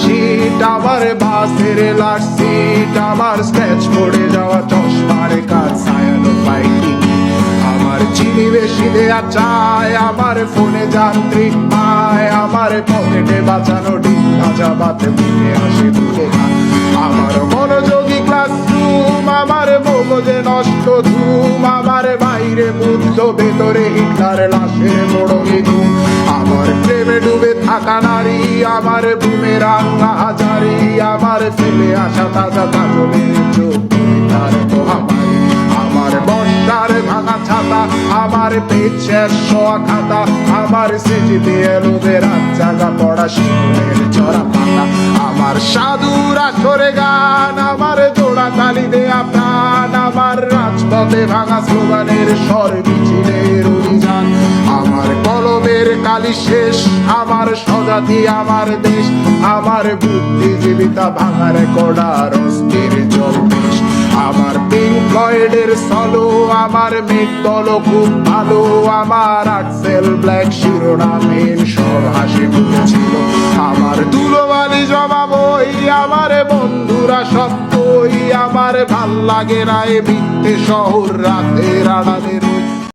শীত, আমার বাসের লাস্ট সিট, আমার স্ক্র্যাচ পড়ে যাওয়া চশমার কাজ, ছায়ানো পাইনি আমার চিনি বেশি দেয়া চায়, আমার ফোনে যান্ত্রিক পায়, আমার পকেটে বাঁচানো ডিম ভাজা বাতে মুখে হাসি তুলে খায়, আমার মনোযোগী ক্লাসরুম, আমার মগজে নষ্ট ধুম, আমার বাইরে বুদ্ধ ভেতরে হিটলার লাশের মোড়কে ধুম, আমার প্রেমে ডুবে থাকা নারী, আমার বুমেরাং হাজারি, আমার ফেলে আসা তাজা কাজলের চোখ তার মহামারী, আমার বর্ষার ভাঙা ছাতা, আমার পেট শেষ শোয়া খাতা, আমার সেজিতে এলোদের জাগা পড়া শিশুরের চড়া পাতা, আমার সাধুর আসরে গান, আমার জোড়া তালি দেয়া প্রাণ, আমার রাজপথে ভাঙা স্লোগানের স্বর মিছিলের অভিযান, আমার কলমের কালি শেষ, আমার স্বজাতি আমার দেশ, আমার বুদ্ধিজীবিতা ভাঙার কড়ার অস্থির জলবেশ, আমার পিঙ্ক ফ্লয়েডের সলো, আমার মেঘ দল খুব ভালো, আমার আক্সেল ব্ল্যাক শিরোনামহীন সব হাসি মুখেছিল, আমার ধুলোবালি জমা বই, আমার বন্ধুরা সত্যই, আমার ভাল লাগে না এ মিথ্যে শহর রাতের আড়ালের